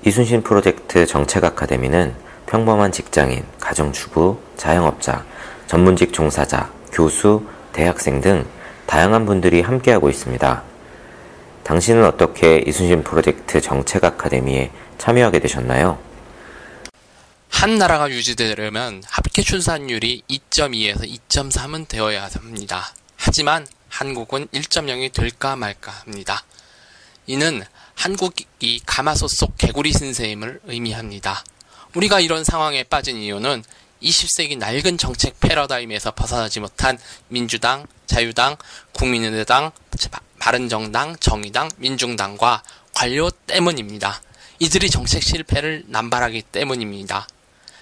이순신 프로젝트 정책 아카데미는 평범한 직장인, 가정주부, 자영업자, 전문직 종사자, 교수, 대학생 등 다양한 분들이 함께하고 있습니다. 당신은 어떻게 이순신 프로젝트 정책 아카데미에 참여하게 되셨나요? 한 나라가 유지되려면 합계 출산율이 2.2에서 2.3은 되어야 합니다. 하지만 한국은 1.0이 될까 말까 합니다. 이는 한국이 가마솥 속 개구리 신세임을 의미합니다. 우리가 이런 상황에 빠진 이유는 20세기 낡은 정책 패러다임에서 벗어나지 못한 민주당, 자유당, 국민의당, 바른정당, 정의당, 민중당과 관료 때문입니다. 이들이 정책 실패를 남발하기 때문입니다.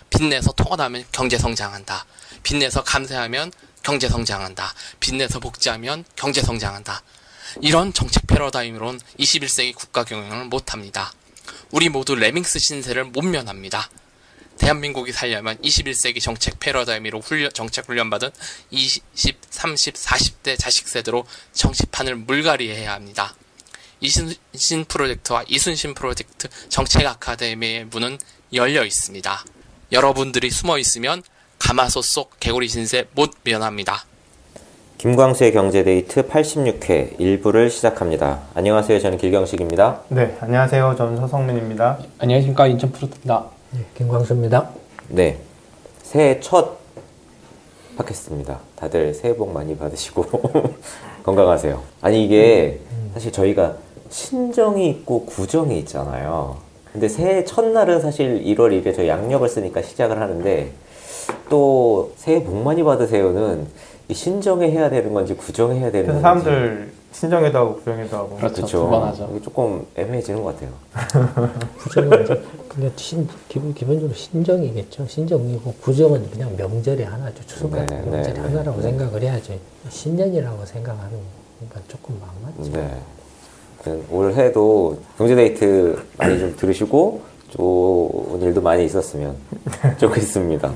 빚내서 토건하면 경제성장한다. 빚내서 감세하면 경제성장한다. 빚내서 복지하면 경제성장한다. 이런 정책 패러다임으론 21세기 국가 경영을 못합니다. 우리 모두 레밍스 신세를 못 면합니다. 대한민국이 살려면 21세기 정책 패러다임으로 정책 훈련받은 20, 30, 40대 자식 세대로 정치판을 물갈이해야 합니다. 이순신 프로젝트와 이순신 프로젝트 정책 아카데미의 문은 열려 있습니다. 여러분들이 숨어 있으면 가마솥 속 개구리 신세 못 면합니다. 김광수의 경제데이트 86회 1부를 시작합니다. 안녕하세요. 저는 길경식입니다. 네, 안녕하세요. 저는 서성민입니다. 안녕하십니까. 인천프로입니다. 네, 김광수입니다. 네, 새해 첫 팟캐스트입니다. 다들 새해 복 많이 받으시고 건강하세요. 아니 이게 사실 저희가 신정이 있고 구정이 있잖아요. 근데 새해 첫날은 사실 1월 1일에 저희 양력을 쓰니까 시작을 하는데 또 새해 복 많이 받으세요는 신정에 해야 되는 건지 구정에 해야 되는 건지 사람들 신정에도 하고 구정에도 하고 그렇죠. 두 번 하죠. 이게 조금 애매해지는 것 같아요. 구정은 근데 기본적으로 신정이겠죠. 신정이고 구정은 그냥 명절이 하나죠. 추석 같은 명절이 하나라고 생각을 해야지. 신년이라고 생각하는 건 조금 막맞죠. 네. 올해도 경제데이트 많이 좀 들으시고 좋은 일도 많이 있었으면 좋겠습니다.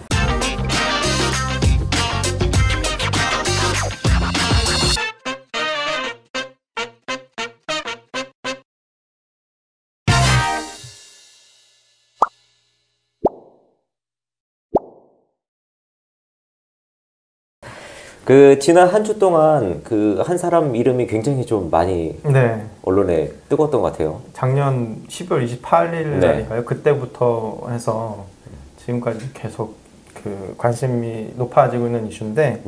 지난 한 주 동안 한 사람 이름이 굉장히 좀 많이 언론에 뜨거웠던 것 같아요. 작년 12월 28일 날인가요? 그때부터 해서 지금까지 계속 관심이 높아지고 있는 이슈인데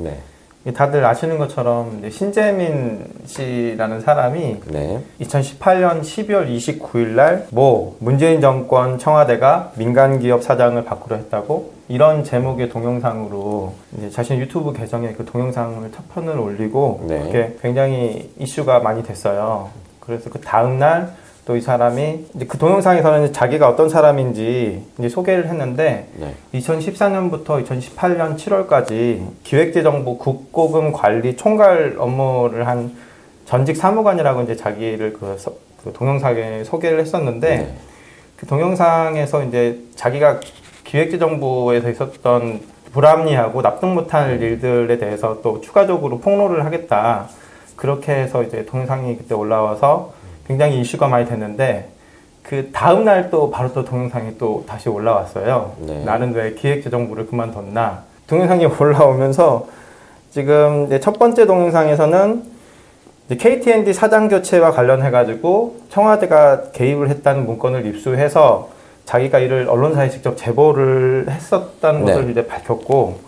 다들 아시는 것처럼 신재민 씨라는 사람이 2018년 12월 29일 날 문재인 정권 청와대가 민간기업 사장을 바꾸려 했다고 이런 제목의 동영상으로 이제 자신 유튜브 계정에 그 동영상을 첫 편을 올리고 그게 굉장히 이슈가 많이 됐어요. 그래서 그 다음날 또 이 사람이 이제 그 동영상에서는 자기가 어떤 사람인지 이제 소개를 했는데 2014년부터 2018년 7월까지 기획재정부 국고금 관리 총괄 업무를 한 전직 사무관이라고 이제 자기를 그 동영상에 소개를 했었는데 그 동영상에서 이제 자기가 기획재정부에서 있었던 불합리하고 납득 못할 일들에 대해서 또 추가적으로 폭로를 하겠다. 그렇게 해서 이제 동영상이 그때 올라와서 굉장히 이슈가 많이 됐는데 그 다음날 또 바로 또 동영상이 또 다시 올라왔어요. 나는 왜 기획재정부를 그만뒀나. 동영상이 올라오면서 지금 이제 첫 번째 동영상에서는 이제 KT&D 사장 교체와 관련해가지고 청와대가 개입을 했다는 문건을 입수해서 자기가 이를 언론사에 직접 제보를 했었다는 것을 이제 밝혔고,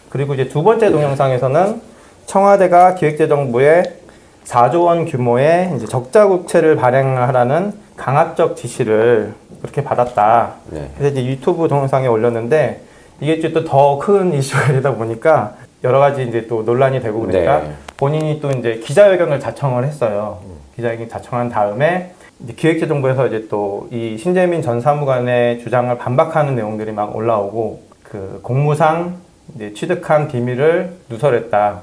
그리고 이제 두 번째 동영상에서는 청와대가 기획재정부에 4조 원 규모의 이제 적자 국채를 발행하라는 강압적 지시를 그렇게 받았다. 그래서 이제 유튜브 동영상에 올렸는데 이게 이제 또 더 큰 이슈가 되다 보니까 여러 가지 이제 또 논란이 되고 그러니까 본인이 또 이제 기자회견을 자청을 했어요. 기자회견 자청한 다음에 이제 기획재정부에서 이제 또 이 신재민 전 사무관의 주장을 반박하는 내용들이 막 올라오고 그 공무상 이제 취득한 비밀을 누설했다.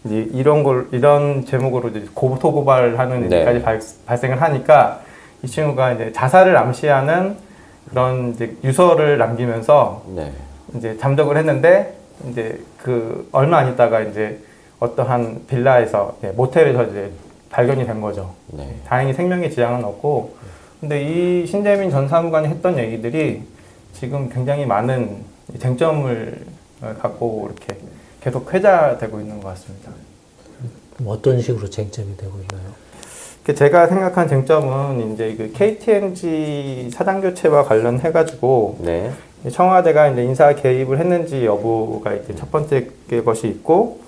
이제 이런 제목으로 이제 고소고발하는 일까지 발생을 하니까 이 친구가 이제 자살을 암시하는 그런 이제 유서를 남기면서 이제 잠적을 했는데 이제 그 얼마 안 있다가 이제 어떠한 빌라에서 모텔에서 이제 발견이 된 거죠. 다행히 생명에 지장은 없고 근데 이 신재민 전 사무관이 했던 얘기들이 지금 굉장히 많은 쟁점을 갖고 이렇게 계속 회자되고 있는 것 같습니다. 어떤 식으로 쟁점이 되고 있나요? 제가 생각한 쟁점은 이제 그 KTNG 사장 교체와 관련해가지고 네. 청와대가 이제 인사 개입을 했는지 여부가 이제 첫 번째 것이 있고,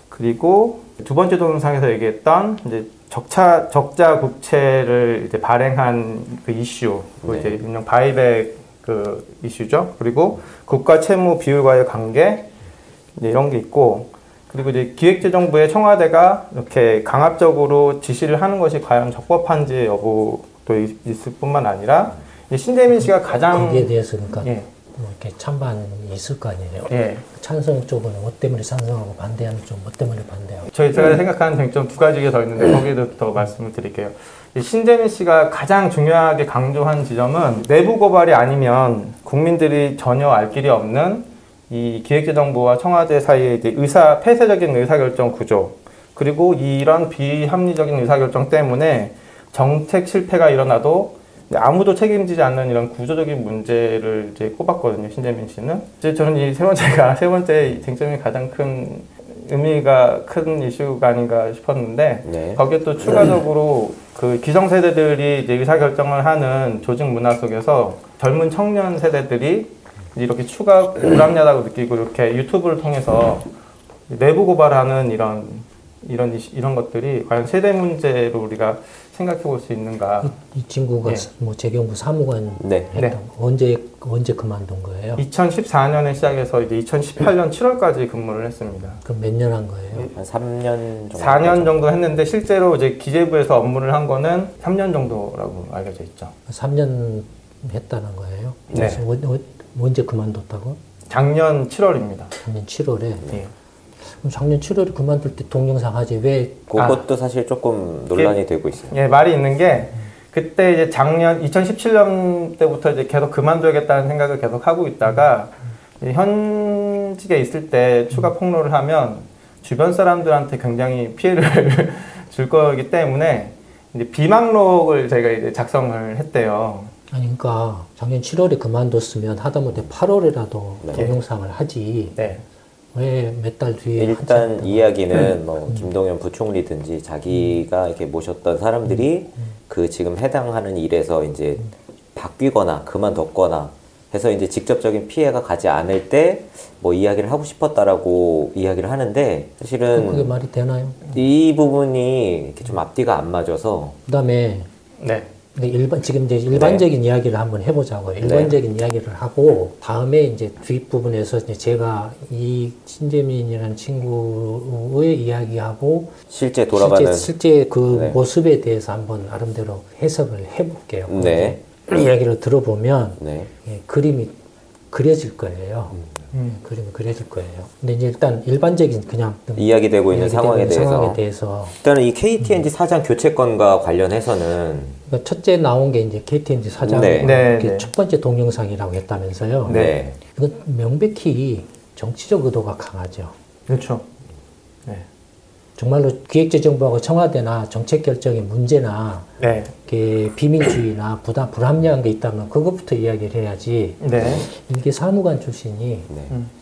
그리고 두 번째 동영상에서 얘기했던 이제 적자 국채를 이제 발행한 그 이슈, 그 이제 일명 바이백 그 이슈죠. 그리고 국가 채무 비율과의 관계 이제 이런 게 있고, 그리고 이제 기획재정부의 청와대가 이렇게 강압적으로 지시를 하는 것이 과연 적법한지 여부도 있을 뿐만 아니라 신재민 씨가 가장 거기에 대해서 그러니까 예. 뭐 이렇게 찬반이 있을 거 아니에요. 예. 찬성 쪽은 뭐 때문에 찬성하고 반대하는 쪽은 뭐 때문에 반대하고. 제가 생각하는 쟁점 두 가지가 더 있는데 거기에부터 말씀을 드릴게요. 신재민 씨가 가장 중요하게 강조한 지점은 내부 고발이 아니면 국민들이 전혀 알 길이 없는 이 기획재정부와 청와대 사이의 이제 폐쇄적인 의사결정 구조, 그리고 이런 비합리적인 의사결정 때문에 정책 실패가 일어나도 아무도 책임지지 않는 이런 구조적인 문제를 이제 꼽았거든요, 신재민 씨는. 이제 저는 이 세 번째 쟁점이 가장 큰 의미가 큰 이슈가 아닌가 싶었는데, 네. 거기에 또 추가적으로 그 기성세대들이 이제 의사결정을 하는 조직 문화 속에서 젊은 청년 세대들이 이렇게 추가 불합리하다고 느끼고 이렇게 유튜브를 통해서 내부 고발하는 이런 것들이 과연 세대 문제로 우리가 생각해 볼 수 있는가? 이 친구가 네. 뭐 재경부 사무관 네. 했던 언제 그만둔 거예요? 2014년에 시작해서 이제 2018년 7월까지 근무를 했습니다. 그럼 몇 년 한 거예요? 한 3년 정도. 4년 정도 했는데 실제로 이제 기재부에서 업무를 한 거는 3년 정도라고 알려져 있죠. 3년 했다는 거예요? 네. 언제 그만뒀다고? 작년 7월입니다. 작년 7월에? 네. 그럼 작년 7월에 그만둘 때 동영상 하지 왜? 그것도 사실 조금 논란이 되고 있어요. 예, 말이 있는 게 그때 이제 작년 2017년 때부터 이제 계속 그만둬야겠다는 생각을 계속 하고 있다가 현직에 있을 때 추가 폭로를 하면 주변 사람들한테 굉장히 피해를 줄 거기 때문에 이제 비망록을 저희가 이제 작성을 했대요. 아니 그러니까 작년 7월에 그만뒀으면 하다못해 8월에라도 네. 동영상을 하지. 네. 왜 몇 달 뒤에 일단 이야기는 뭐 김동연 부총리든지 자기가 이렇게 모셨던 사람들이 그 지금 해당하는 일에서 이제 바뀌거나 그만뒀거나 해서 이제 직접적인 피해가 가지 않을 때 뭐 이야기를 하고 싶었다라고 이야기를 하는데 사실은 그게 말이 되나요? 이 부분이 이렇게 좀 앞뒤가 안 맞아서 그다음에 네. 지금 이제 일반적인 네. 이야기를 한번 해보자고요. 일반적인 네. 이야기를 하고 다음에 이제 뒷부분에서 이제 제가 이 신재민이라는 친구의 이야기하고 실제 돌아가는 실제 그 네. 모습에 대해서 한번 나름대로 해석을 해볼게요. 네. 이야기를 들어보면 네. 예, 그림이 그려질 거예요. 그림이 그려질 거예요. 근데 이제 일단 일반적인 그냥 이야기되고 있는 상황에 대해서 일단은 이 KTNG 사장 교체건과 관련해서는 그러니까 첫째 나온 게 이제 KTNG 사장 네. 첫 번째 동영상이라고 했다면서요. 네. 이건 명백히 정치적 의도가 강하죠. 그렇죠. 네. 정말로 기획재정부하고 청와대나 정책 결정의 문제나 네. 비민주의나 불합리한 게 있다면 그것부터 이야기를 해야지. 네. 이게 사무관 출신이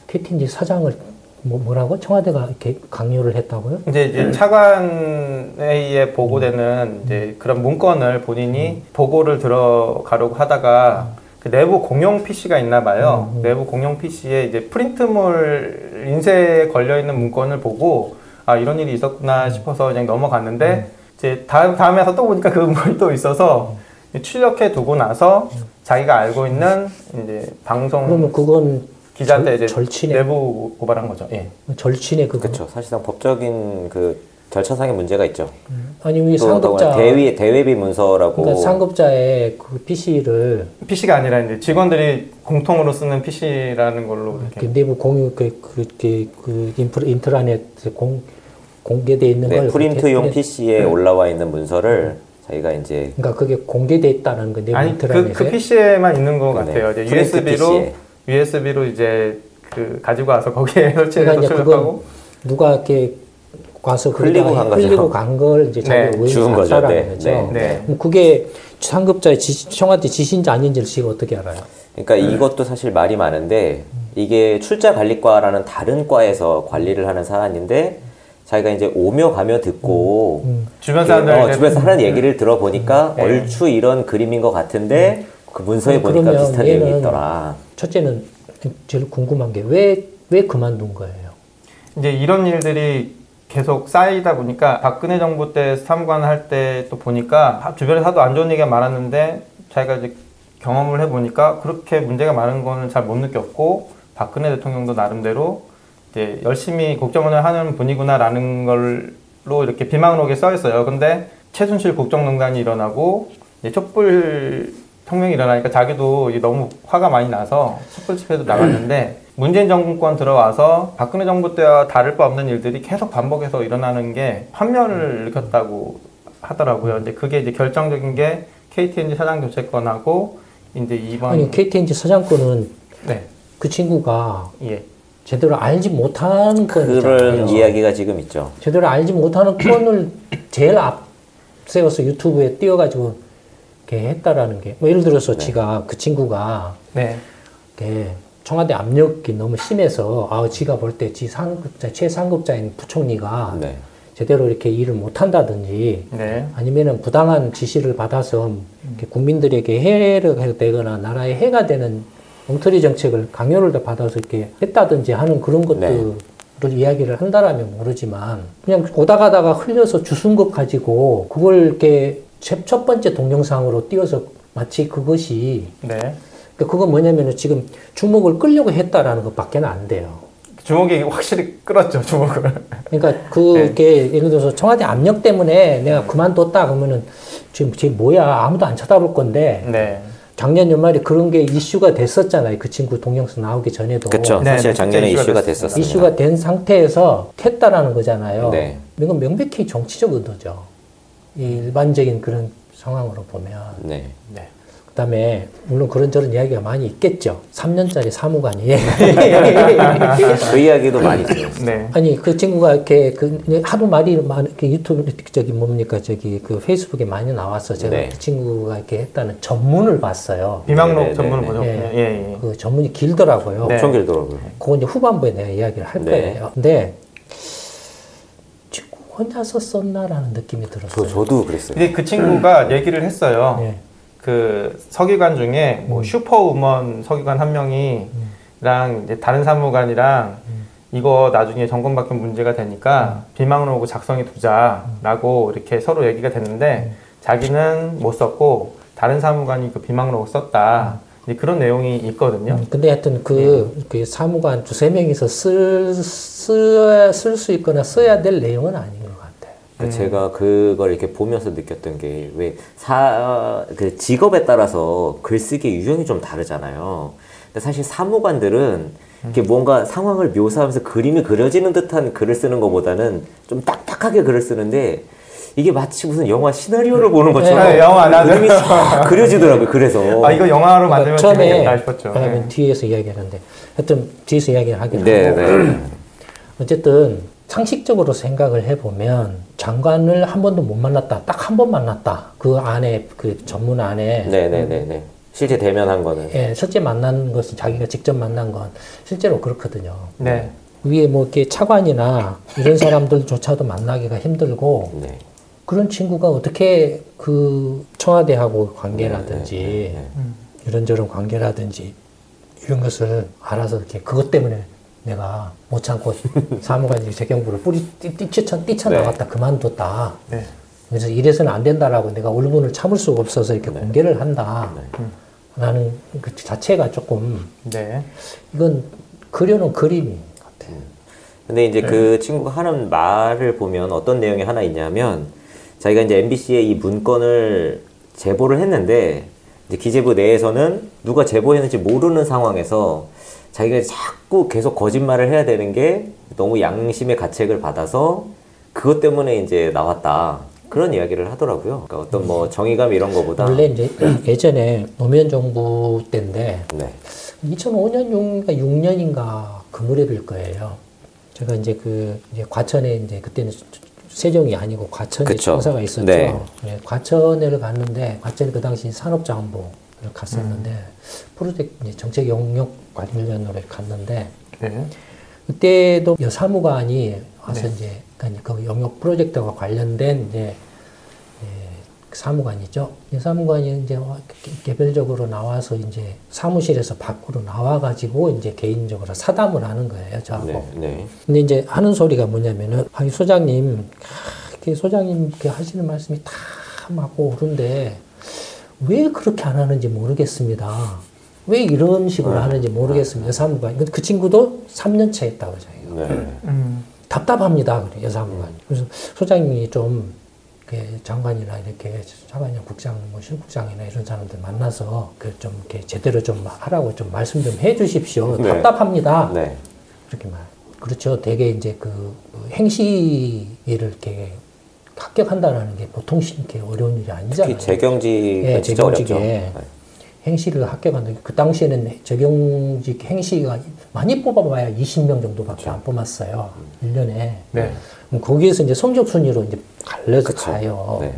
KTNG 사장을 뭐라고 청와대가 이렇게 강요를 했다고요? 이제 차관회의에 보고되는 이제 그런 문건을 본인이 보고를 들어가려고 하다가 그 내부 공용 PC가 있나 봐요. 내부 공용 PC에 이제 프린트물 인쇄에 걸려 있는 문건을 보고 아 이런 일이 있었구나 싶어서 그냥 넘어갔는데 이제 다음에서 또 보니까 그 문건이 또 있어서 출력해 두고 나서 자기가 알고 있는 이제 방송 그러면 그건 기자한테 이제 절친의 내부 고발한 거죠. 예. 절친의 그거. 그렇죠. 사실상 법적인 그 절차상의 문제가 있죠. 아니 왜 상급자 대외비 문서라고. 그러니까 상급자의 그 PC가 아니라 이제 직원들이 공통으로 쓰는 PC라는 걸로 이렇게 내부 공유 그 인트라넷 공개돼 있는 네, 걸 프린트용 PC에 올라와 있는 문서를 자기가 이제 그러니까 그게 공개돼 있다는 거 내부 인트라넷에 그 PC에만 있는 것 같아요. 이제 PC에. USB로 이제 그 가지고 와서 거기에 설치해서 그러니까 출력하고 누가 이렇게 가서 흘리고 간 거죠. 흘리고 간 걸 이제 자기가 네. 주운 우연히 거죠. 갔다라는 네. 거죠. 네. 네. 그럼 그게 상급자의 청와대 지시인지 아닌지를 지금 어떻게 알아요? 그러니까 이것도 사실 말이 많은데 이게 출자관리과라는 다른 과에서 관리를 하는 사안인데 자기가 이제 오며 가며 듣고 주변 사람들 주변에서 하는 얘기를 들어보니까 네. 얼추 이런 그림인 것 같은데 그 문서에 보니까 그러면 비슷한 내용이 얘는 있더라. 첫째는 제일 궁금한 게 왜 그만둔 거예요? 이제 이런 일들이 계속 쌓이다 보니까 박근혜 정부 때 사무관 할 때 또 보니까 주변에서 하도 안 좋은 얘기가 많았는데 자기가 이제 경험을 해보니까 그렇게 문제가 많은 거는 잘 못 느꼈고 박근혜 대통령도 나름대로 이제 열심히 국정원을 하는 분이구나라는 걸로 이렇게 비망록에 써 있어요. 근데 최순실 국정농단이 일어나고 이제 촛불 혁명이 일어나니까 자기도 너무 화가 많이 나서 촛불 집회도 나갔는데 문재인 정권 들어와서 박근혜 정부 때와 다를 바 없는 일들이 계속 반복해서 일어나는 게 환멸을 느꼈다고 하더라고요. 이제 그게 이제 결정적인 게 KTNG 사장 교체권하고 이제 이번 아니 KTNG 사장권은 네. 그 친구가 예. 제대로 알지 못하는 그런 건이잖아요. 이야기가 지금 있죠. 제대로 알지 못하는 건을 제일 앞세워서 유튜브에 띄워가지고 이렇게 했다라는 게, 뭐 예를 들어서 지가 그 친구가 네. 이렇게 청와대 압력이 너무 심해서 지가 볼 때 지 상급자 최상급자인 부총리가 네. 제대로 이렇게 일을 못한다든지 네. 아니면은 부당한 지시를 받아서 이렇게 국민들에게 해를 되거나 나라에 해가 되는 엉터리 정책을 강요를 받아서 이렇게 했다든지 하는 그런 것들을 이야기를 한다라면 모르지만 그냥 오다 가다가 흘려서 주순 것 가지고 그걸 이렇게 첫 번째 동영상으로 띄워서 마치 그것이 네. 그러니까 그건 뭐냐면은 지금 주목을 끌려고 했다라는 것밖에 안 돼요. 주목이 확실히 끌었죠, 주목을. 그러니까 그게 예를 들어서 청와대 압력 때문에 내가 그만뒀다 그러면은 지금 쟤 뭐야 아무도 안 쳐다볼 건데 네. 작년 연말에 그런 게 이슈가 됐었잖아요. 그 친구 동영상 나오기 전에도. 그렇죠. 네, 사실 네, 작년에 진짜 이슈가 이슈가 됐었습니다. 이슈가 된 상태에서 했다라는 거잖아요. 네. 이건 명백히 정치적 의도죠. 이 일반적인 그런 상황으로 보면. 네. 네. 그 다음에, 물론 그런저런 이야기가 많이 있겠죠. 3년짜리 사무관이. 그 이야기도 많이 들었어요. 네. 아니, 그 친구가 이렇게, 하도 말이 이렇게 유튜브, 그 페이스북에 많이 나왔어. 제가 네. 그 친구가 이렇게 했다는 전문을 봤어요. 비망록 네, 전문을 네, 네. 보셨군요. 예. 예, 예. 그 전문이 길더라고요. 네. 엄청 길더라고요. 그건 이제 후반부에 내가 이야기를 할 네. 거예요. 근데, 친구 혼자서 썼나라는 느낌이 들었어요. 저도 그랬어요. 근데 그 친구가 얘기를 했어요. 예. 그 서기관 중에 뭐 슈퍼우먼 서기관 한 명이랑 이제 다른 사무관이랑 이거 나중에 정권 바뀌면 문제가 되니까 비망록을 작성해 두자라고 이렇게 서로 얘기가 됐는데 자기는 못 썼고 다른 사무관이 그 비망록을 썼다. 이제 그런 내용이 있거든요. 근데 하여튼 그 사무관 두세 명이서 쓸 수 있거나 써야 될 내용은 아닌 것 같아요. 그러니까 제가 그걸 이렇게 보면서 느꼈던 게 왜 그 직업에 따라서 글쓰기 유형이 좀 다르잖아요. 근데 사실 사무관들은 이렇게 뭔가 상황을 묘사하면서 그림이 그려지는 듯한 글을 쓰는 것보다는 좀 딱딱하게 글을 쓰는데 이게 마치 무슨 영화 시나리오를 보는 것처럼 네, 영화 나도. 그림이 쫙 그려지더라고요. 그래서 아 이거 영화로 만들면 처음에 재밌겠다 싶었죠. 네. 뒤에서 이야기하는데 하여튼 뒤에서 이야기를 하긴 네, 하고 네. 어쨌든 상식적으로 생각을 해보면 장관을 한 번도 못 만났다. 딱 한 번 만났다. 그 안에 그 전문 안에 네네네네. 실제 대면한 거는. 예, 실제 만난 것은 자기가 직접 만난 건 실제로 그렇거든요. 네. 위에 뭐 이렇게 차관이나 이런 사람들조차도 만나기가 힘들고 네. 그런 친구가 어떻게 그 청와대하고 관계라든지 네. 이런저런 관계라든지 이런 것을 알아서 이렇게 그것 때문에 내가 못 참고 사무관 재경부를 뛰쳐나갔다 그만뒀다. 네. 그래서 이래서는 안 된다라고 내가 울분을 참을 수가 없어서 이렇게 공개를 한다. 라는 그 자체가 조금 네. 이건 그려놓은 그림이 같아요. 근데 이제 그 친구가 하는 말을 보면 어떤 내용이 하나 있냐면 자기가 이제 MBC에 이 문건을 제보를 했는데 이제 기재부 내에서는 누가 제보했는지 모르는 상황에서 자기가 자꾸 계속 거짓말을 해야 되는 게 너무 양심의 가책을 받아서 그것 때문에 이제 나왔다. 그런 이야기를 하더라고요. 그러니까 어떤 뭐 정의감 이런 거보다 원래 이제 예전에 노무현 정부 때인데 네. 2005년 6년인가 그 무렵일 거예요. 제가 이제 이제 과천에 이제 그때는 세종이 아니고 과천에 그쵸. 청사가 있었죠. 네. 네, 과천을 갔는데 과천이 그 당시 산업자원부를 갔었는데 프로젝트 이제 정책 영역 관련으로 갔는데 네. 그때도 여사무관이 와서 네. 이제 그 영역 프로젝트와 관련된 이제 사무관이죠. 사무관이 이제 개별적으로 나와서 이제 사무실에서 밖으로 나와가지고 이제 개인적으로 사담을 하는 거예요, 저하고. 네, 네. 근데 이제 하는 소리가 뭐냐면은, 이 소장님, 소장님 하시는 말씀이 다 막 옳은데, 왜 그렇게 안 하는지 모르겠습니다. 왜 이런 식으로 하는지 모르겠습니다. 여사무관. 그 친구도 3년차 했다고 자기가. 네. 답답합니다. 그래, 여사무관이. 그래서 소장님이 좀, 장관이나 이렇게 차관이나 국장, 뭐 실국장이나 이런 사람들 만나서 좀 이렇게 제대로 좀 하라고 좀 말씀 좀 해주십시오. 네. 답답합니다. 네. 그렇게 말. 그렇죠. 되게 이제 행시를 이렇게 합격한다라는 게 보통 이렇게 어려운 일이 아니잖아요. 특히 재경직은 진짜 어렵죠. 네. 행시를 합격한다. 그 당시에는 재경직 행시가 많이 뽑아봐야 20명 정도밖에 안 뽑았어요. 1년에. 네. 거기에서 이제 성적 순위로 이제 갈려서 그쵸. 가요. 네.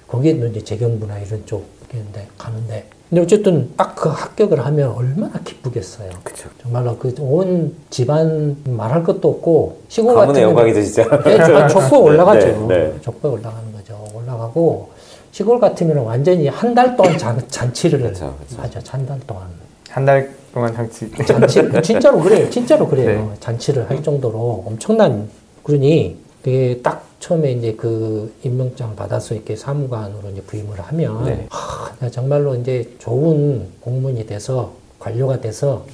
거기에도 이제 재경부나 이런 쪽인데 가는데. 근데 어쨌든 딱 그 합격을 하면 얼마나 기쁘겠어요. 그쵸. 정말로 온 집안 말할 것도 없고 시골 가문의 같은 영광이죠, 진짜. 네, 족보 올라가죠. 네, 네. 족보에 올라가는 거죠. 올라가고 시골 같으면 완전히 한 달 동안 잔치를 그쵸, 그쵸. 하죠. 한 달 동안. 한 달 동안 잔치. 진짜로 그래요. 진짜로 그래요. 네. 잔치를 할 정도로 엄청난. 그러니 그게 딱 처음에 이제 임명장 받아서 이렇게 사무관으로 이제 부임을 하면 네. 내가 정말로 이제 좋은 공무원이 돼서 관료가 돼서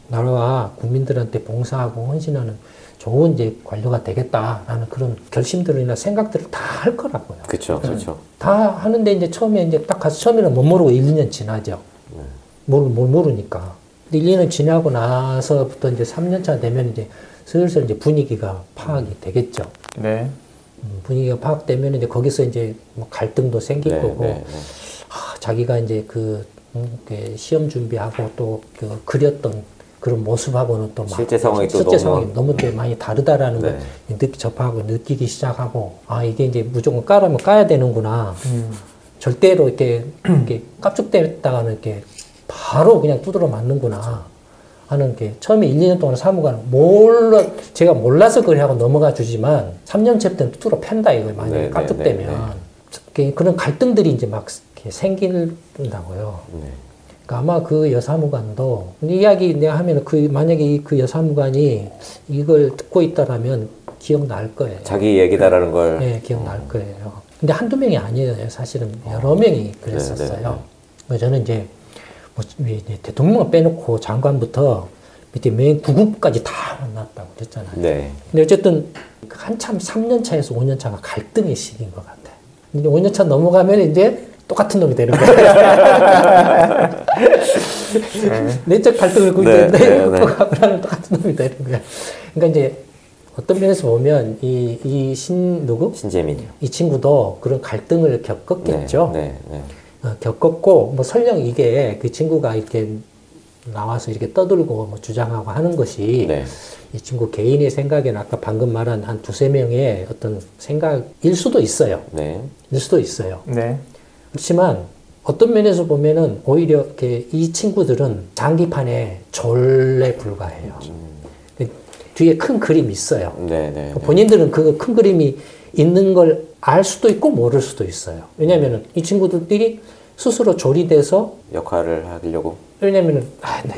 나라와 국민들한테 봉사하고 헌신하는 좋은 이제 관료가 되겠다라는 그런 결심들이나 생각들을 다 할 거라고요. 그렇죠, 그렇죠. 다 하는데 이제 처음에 이제 딱 가서 처음에는 못 모르고 1, 2년 지나죠. 모르니까. 근데 1, 2년 지나고 나서부터 이제 3년차 되면 이제 슬슬 이제 분위기가 파악이 되겠죠. 네. 분위기가 파악되면 이제 거기서 이제 뭐 갈등도 생길 네, 거고, 네, 네. 자기가 이제 시험 준비하고 또 그렸던 그런 모습하고는 또 막 실제 상황이 또 실제 너무 상황이 너무 많이 다르다라는 네. 걸 접하고 느끼기 시작하고, 이게 이제 무조건 까라면 까야 되는구나. 절대로 이렇게 깝죽댔다가는 이렇게 바로 그냥 두드러 맞는구나 하는 게 처음에 1, 2년 동안 사무관 제가 몰라서 그래 하고 넘어가 주지만 3년차 때는 두드러 팬다 이걸 만약에 네, 깝죽대면 그런 갈등들이 이제 막 이렇게 생긴다고요. 네. 그러니까 아마 그 여사무관도 이야기 내가 하면 만약에 그 여사무관이 이걸 듣고 있다라면 기억날 거예요. 자기 얘기다라는 걸. 네, 기억날 거예요. 근데 한두 명이 아니에요. 사실은 여러 명이 그랬었어요. 그래서 저는 이제 대통령을 빼놓고 장관부터 밑에 맨 구급까지 다 만났다고 그랬잖아요. 네. 근데 어쨌든 한참 3년차에서 5년차가 갈등의 시기인 것 같아요. 근데 5년차 넘어가면 이제 똑같은 놈이 되는 거예요. 내적 갈등을 극복하면 똑같은 놈이 되는 거예요. 그러니까 이제 어떤 면에서 보면 신재민이요. 이 친구도 그런 갈등을 겪었겠죠. 네, 네. 겪었고, 뭐 설령 이게 그 친구가 이렇게 나와서 이렇게 떠들고 뭐 주장하고 하는 것이 네. 이 친구 개인의 생각에는 아까 방금 말한 한 두세 명의 어떤 생각일 수도 있어요. 네. 일 수도 있어요. 네. 그렇지만 어떤 면에서 보면은 오히려 이렇게 이 친구들은 장기판에 졸에 불과해요. 뒤에 큰 그림이 있어요. 네, 네. 본인들은 그 큰 그림이 있는 걸 알 수도 있고 모를 수도 있어요. 왜냐면은 이 친구들이 스스로 조리돼서 역할을 하려고. 왜냐면은 내가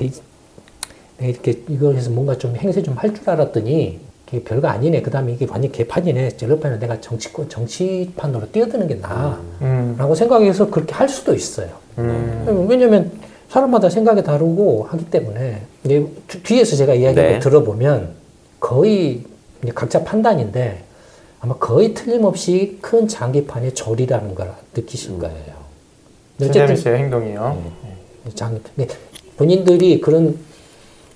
이렇게 이걸 해서 뭔가 좀 행세 좀 할 줄 알았더니 이게 별거 아니네. 그다음에 이게 완전 개판이네. 저럴판에 내가 정치판으로 뛰어드는 게 나아라고 생각해서 그렇게 할 수도 있어요. 왜냐면 사람마다 생각이 다르고 하기 때문에 이제 뒤에서 제가 이야기를 들어보면 거의 이제 각자 판단인데 아마 거의 틀림없이 큰 장기판의 조리라는 걸 느끼실 거예요. 신재민 씨의 행동이요. 근데 본인들이 그런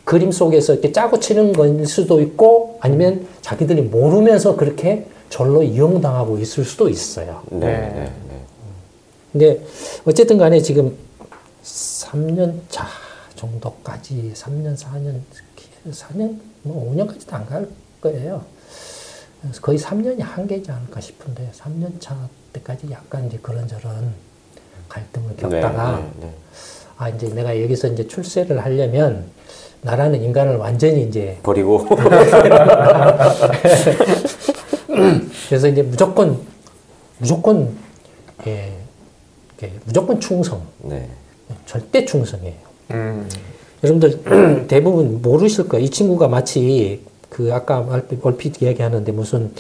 그림 속에서 이렇게 짜고 치는 걸 수도 있고 아니면 자기들이 모르면서 그렇게 절로 이용당하고 있을 수도 있어요. 네. 근데 어쨌든 간에 지금 3년 차 정도까지 3년, 4년, 뭐 5년까지도 안 갈 거예요. 그래서 거의 3년이 한계지 않을까 싶은데 3년 차 때까지 약간 이제 그런저런 갈등을 겪다가 아 이제 내가 여기서 이제 출세를 하려면 나라는 인간을 완전히 이제 버리고 그래서 이제 무조건 무조건 충성. 네. 절대 충성이에요. 여러분들 대부분 모르실 거예요. 이 친구가 마치 그 아까 얼핏 이야기하는데 무슨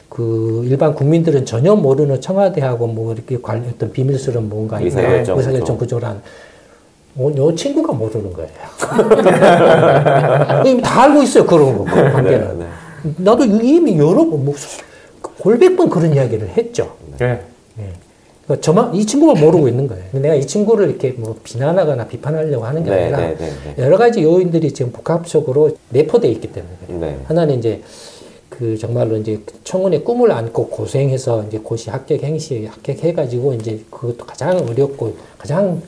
그 일반 국민들은 전혀 모르는 청와대하고 뭐 이렇게 어떤 비밀스러운 뭔가 의사결정 구조란 요 친구가 모르는 거예요. 다 알고 있어요. 그런 거 관계는. 네. 나도 이미 여러 번 골백 번 그런 이야기를 했죠. 네. 네. 그러니까 이 친구가 모르고 있는 거예요. 내가 이 친구를 이렇게 뭐 비난하거나 비판하려고 하는 게 아니라 여러 가지 요인들이 지금 복합적으로 내포되어 있기 때문에 하나는 이제 그 정말로 이제 청운의 꿈을 안고 고생해서 이제 고시 합격해가지고 이제 그것도 가장 어렵고 가장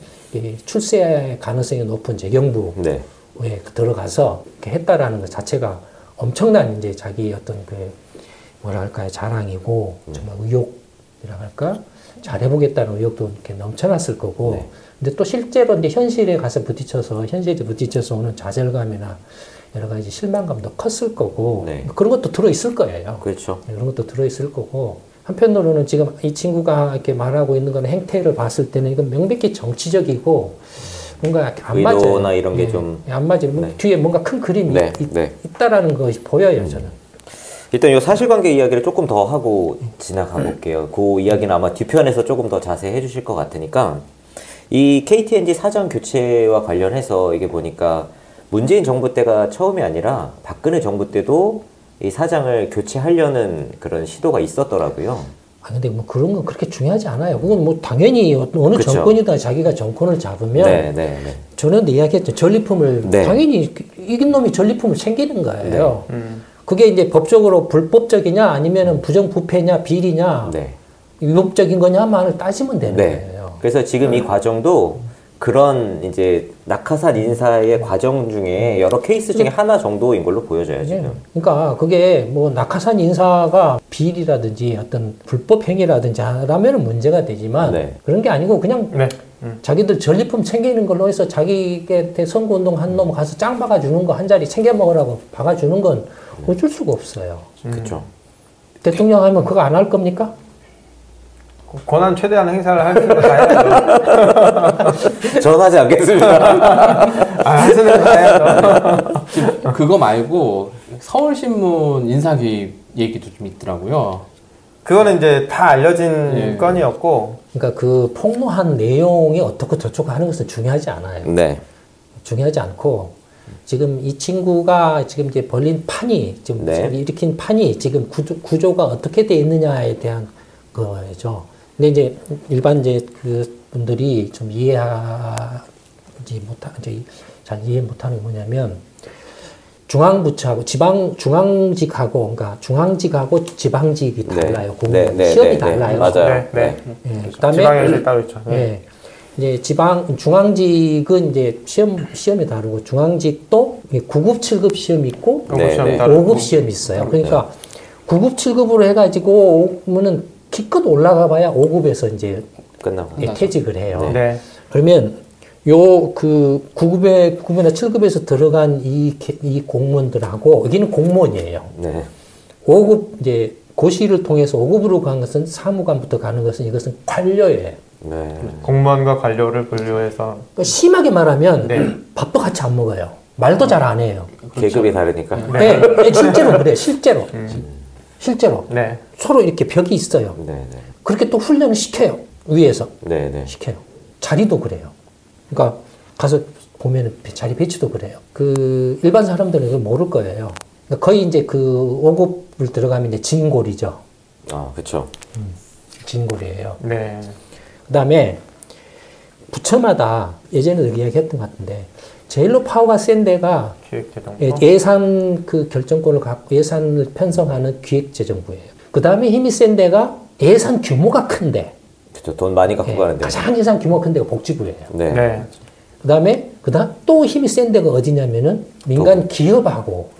출세 가능성이 높은 재경부에 들어가서 이렇게 했다라는 것 자체가 엄청난 이제 자기 어떤 그 뭐랄까요 자랑이고 정말 의욕이라 할까 잘해보겠다는 의욕도 이렇게 넘쳐났을 거고 근데 또 실제로 이제 현실에 부딪혀서 오는 좌절감이나 여러 가지 실망감도 컸을 거고 그런 것도 들어있을 거예요. 그렇죠. 그런 것도 들어있을 거고 한편으로는 지금 이 친구가 이렇게 말하고 있는 건 행태를 봤을 때는 이건 명백히 정치적이고 뭔가 안 맞아요. 의도나 이런 게 좀 안 맞아요. 뒤에 뭔가 큰 그림이 있다라는 것이 보여요. 저는. 일단 이 사실관계 이야기를 조금 더 하고 지나가 볼게요. 그 이야기는 아마 뒤편에서 조금 더 자세히 해주실 것 같으니까 이 KTNG 사장 교체와 관련해서 이게 보니까 문재인 정부 때가 처음이 아니라 박근혜 정부 때도 이 사장을 교체하려는 그런 시도가 있었더라고요. 아, 근데 뭐 그런 건 그렇게 중요하지 않아요. 그건 뭐 당연히 어느 그쵸. 정권이든 자기가 정권을 잡으면 저는 이야기했죠. 전리품을 당연히 이긴 놈이 전리품을 챙기는 거예요. 그게 이제 법적으로 불법적이냐 아니면은 부정부패냐 비리냐 위법적인 거냐만을 따지면 되는 거예요. 그래서 지금 이 과정도 그런 이제 낙하산 인사의 과정 중에 여러 케이스 중에 하나 정도인 걸로 보여져요, 지금. 그러니까 그게 뭐 낙하산 인사가 비리라든지 어떤 불법 행위라든지 하라면 문제가 되지만 그런 게 아니고 그냥 자기들 전리품 챙기는 걸로 해서 자기한테 선거운동 한 놈 가서 짱 박아주는 거 한 자리 챙겨 먹으라고 박아주는 건 어쩔 수가 없어요. 그렇죠. 대통령 하면 그거 안 할 겁니까? 권한 최대한 행사를 할 수는 다 해야죠. 저는 하지 않겠습니다. 할 수는 다 해야죠. 그거 말고 서울신문 인사개입 얘기도 좀 있더라고요. 그거는 이제 다 알려진 건이었고. 그러니까 그 폭로한 내용이 어떻고 저쩌고 하는 것은 중요하지 않아요. 중요하지 않고 지금 이 친구가 지금 이제 벌린 판이 지금 일으킨 판이 지금 구조가 어떻게 돼 있느냐에 대한 거죠. 근데 이제 일반 이제 그 분들이 좀 잘 이해 못하는 게 뭐냐면 중앙부처하고 중앙직하고 그러니까 중앙직하고 지방직이 달라요. 시험이 달라요. 맞아요. 그다음에 지방에서 따로 있죠. 이제 중앙직은 이제 시험이 다르고 중앙직도 9급, 7급 시험이 있고 5급 시험이 있어요. 그러니까 9급, 7급으로 해가지고 오면은 기껏 올라가 봐야 5급에서 이제 퇴직을 해요. 그러면 요 그 9급이나 7급에서 들어간 이 공무원들하고 여기는 공무원이에요. 5급 이제 고시를 통해서 5급으로 간 것은 사무관부터 가는 것은 이것은 관료예요. 공무원과 관료를 분류해서 그러니까 심하게 말하면 밥도 같이 안 먹어요. 말도 잘 안 해요. 계급이 다르니까. 실제로 그래. 실제로 서로 이렇게 벽이 있어요. 그렇게 또 훈련을 시켜요. 위에서 시켜요. 자리도 그래요. 그러니까 가서 보면 자리 배치도 그래요. 그 일반 사람들은 이걸 모를 거예요. 그러니까 거의 이제 그 5급을 들어가면 이제 진골이죠. 아, 그렇죠. 진골이에요. 그다음에 부처마다 예전에도 이야기했던 것 같은데 제일로 파워가 센 데가 예산 그 결정권을 갖고 예산을 편성하는 기획재정부예요. 그 다음에 힘이 센 데가 예산 규모가 큰데. 그렇죠. 돈 많이 갖고 가는데. 가장 예산 규모가 큰 데가 복지부예요. 그 다음에 그다음 또 힘이 센 데가 어디냐면은 민간 기업하고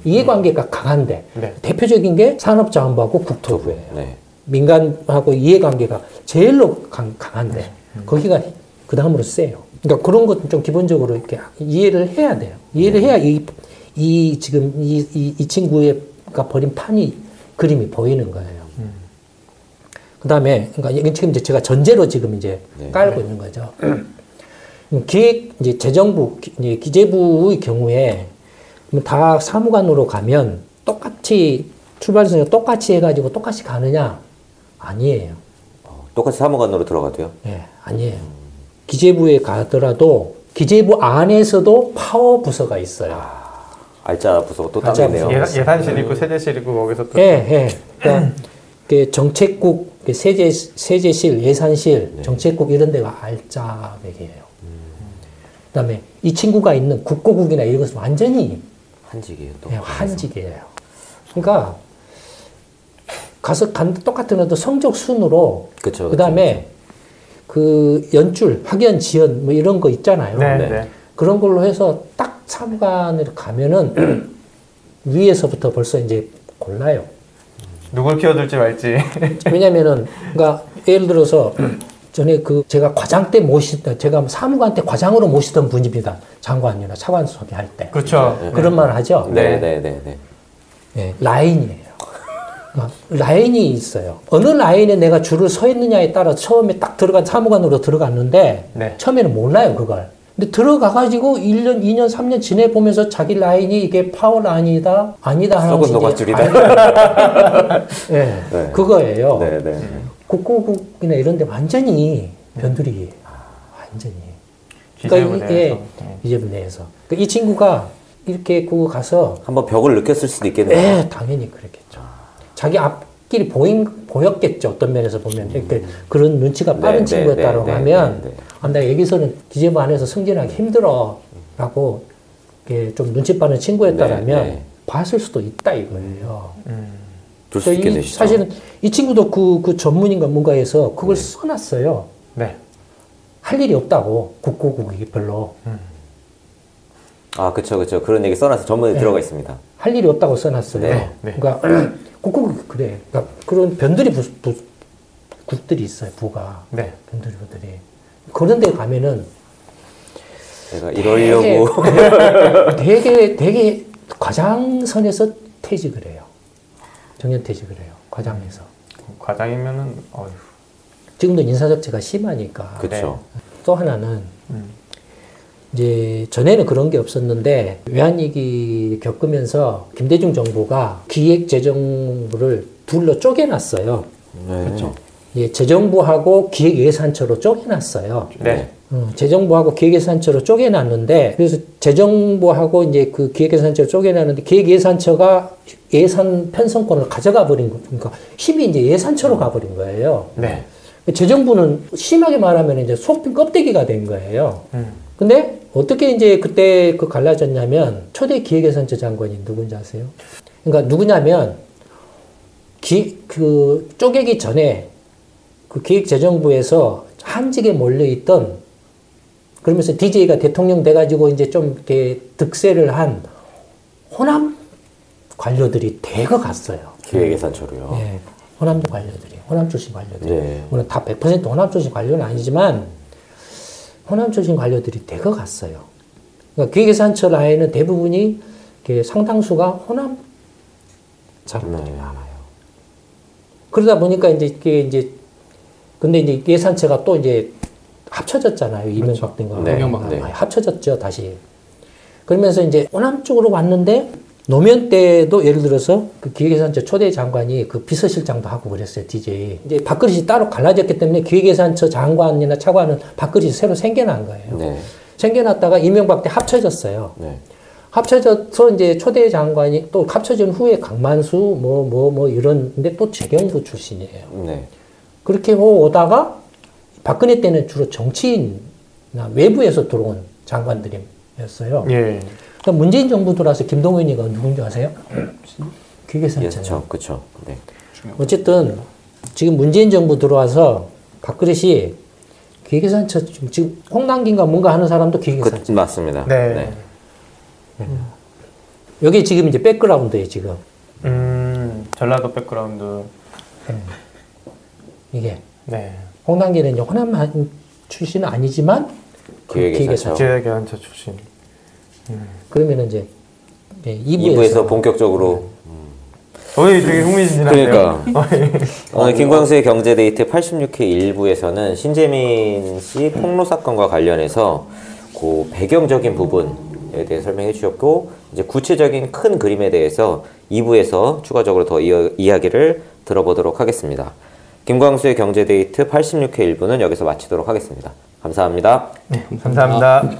이해관계가 강한데 네. 대표적인 게 산업자원부하고 국토부예요. 네. 민간하고 이해관계가 제일로 강한데 거기가 그 다음으로 세요. 그러니까 그런 것도 좀 기본적으로 이렇게 이해를 해야 돼요. 이해를 해야 지금 이 친구가 벌인 그림이 보이는 거예요. 그다음에 그러니까 지금 이제 제가 전제로 지금 이제 깔고 있는 거죠. 이제 재정부, 이제 기재부의 경우에 다 사무관으로 가면 똑같이 출발선을 똑같이 해가지고 똑같이 가느냐? 아니에요. 똑같이 사무관으로 들어가도요? 네, 아니에요. 기재부에 가더라도 기재부 안에서도 파워 부서가 있어요. 알짜 부서가 또 따로 있네요. 예산실 있고 세제실 있고 거기서 또. 그러니까 정책국, 세제실, 예산실, 정책국 이런 데가 알짜배기예요. 그다음에 이 친구가 있는 국고국이나 이런 것은 완전히 한직이에요. 또. 네, 한직이에요. 그러니까 가서 똑같은 것도 성적 순으로 그다음에 그 연출, 학연, 지연 뭐 이런 거 있잖아요. 네. 그런 걸로 해서 딱 사무관을 가면은 위에서부터 벌써 이제 골라요. 누굴 키워둘지 말지. 왜냐면은 그러니까 예를 들어서 전에 제가 과장 때 제가 사무관 때 과장으로 모시던 분입니다. 장관이나 차관 소개할 때. 그렇죠. 그런 말 하죠. 네. 라인이에요. 라인이 있어요. 어느 라인에 내가 줄을 서 있느냐에 따라 처음에 딱 사무관으로 들어갔는데 처음에는 몰라요, 그걸. 근데 들어가가지고 1년, 2년, 3년 지내보면서 자기 라인이 이게 파워 라인이다, 아니다 하는 썩은 노갓줄이다. 네, 그거예요. 네. 국고국이나 이런 데 완전히 변두리. 완전히. 기재부 내에서. 기재부 내에서. 그러니까 이 친구가 이렇게 가서 한번 벽을 느꼈을 수도 있겠네요. 네, 당연히 그랬겠죠. 자기 앞길이 보였겠죠. 어떤 면에서 보면. 이렇게 그런 눈치가 빠른 친구였다고 하면 내가 여기서는 기재부 안에서 승진하기 힘들어 라고 좀 눈치 빠른 친구였다라면 봤을 수도 있다 이거예요. 둘 수 있게 되시죠. 사실은 이 친구도 그 전문인가 뭔가에서 그걸 써놨어요. 네. 할 일이 없다고 국고국이 별로. 그쵸. 그런 얘기 써놔서 전문에 들어가 있습니다. 할 일이 없다고 써놨어요. 그러니까 국고국 그래. 그러니까 그런 변두리 국들이 있어요. 부가. 변두리들이. 그런 데 가면은 내가 이러려고 되게 과장선에서 퇴직을 해요. 정년퇴직을 해요. 과장에서. 과장이면은 지금도 인사적체가 심하니까. 그렇죠. 또 하나는 이제 전에는 그런 게 없었는데 외환위기 겪으면서 김대중 정부가 기획재정부를 둘로 쪼개놨어요. 그렇죠. 예, 재정부하고 기획예산처로 쪼개놨어요. 재정부하고 기획예산처로 쪼개놨는데 그래서 재정부하고 이제 그 기획예산처로 쪼개놨는데 기획예산처가 예산 편성권을 가져가 버린 거, 그러니까 힘이 이제 예산처로 가버린 거예요. 재정부는 심하게 말하면 이제 소핀 껍데기가 된 거예요. 근데 어떻게 이제 그때 갈라졌냐면 초대 기획예산처 장관이 누군지 아세요? 그러니까 누구냐면 쪼개기 전에 그 기획재정부에서 한직에 몰려있던 그러면서 DJ가 대통령 돼가지고 이제 좀 이렇게 득세를 한 호남 관료들이 대거 갔어요. 기획예산처로요. 네, 호남 출신 관료들이. 물론 다 100% 호남 출신 관료는 아니지만 호남 출신 관료들이 대거 갔어요. 그러니까 기획예산처 라인은 대부분이 상당수가 호남 사람들이 많아요. 그러다 보니까 근데 이제 예산처가 또 이제 합쳐졌잖아요. 이명박 때가. 합쳐졌죠, 다시. 그러면서 이제 호남 쪽으로 왔는데 노무현 때도 예를 들어서 그 기획예산처 초대 장관이 그 비서실장도 하고 그랬어요, DJ. 이제 밥그릇이 따로 갈라졌기 때문에 기획예산처 장관이나 차관은 밥그릇이 새로 생겨난 거예요. 생겨났다가 이명박 때 합쳐졌어요. 합쳐져서 이제 초대 장관이 또 합쳐진 후에 강만수 이런데 또 재경부 출신이에요. 그렇게 오다가 박근혜 때는 주로 정치인이나 외부에서 들어온 장관들이었어요. 그러니까 문재인 정부 들어와서 김동연이가 누군지 아세요? 기획예산처요. 그렇죠. 어쨌든 지금 문재인 정부 들어와서 밥그릇이 기계산처 지금 홍남기인가 뭔가 하는 사람도 기계산처. 맞습니다. 네. 여기 지금 이제 백그라운드에 지금. 전라도 백그라운드. 이게. 네. 홍남기는 이제 호남 출신은 아니지만 기획산처. 기획산처 출신. 그러면 이제 2부에서 본격적으로 되게 흥미진진하네요. 그러니까 오늘 김광수의 경제데이트 86회 1부에서는 신재민 씨 폭로 사건과 관련해서 그 배경적인 부분에 대해 설명해 주셨고 이제 구체적인 큰 그림에 대해서 2부에서 추가적으로 더 이야기를 들어보도록 하겠습니다. 김광수의 경제데이트 86회 1부는 여기서 마치도록 하겠습니다. 감사합니다. 네, 감사합니다.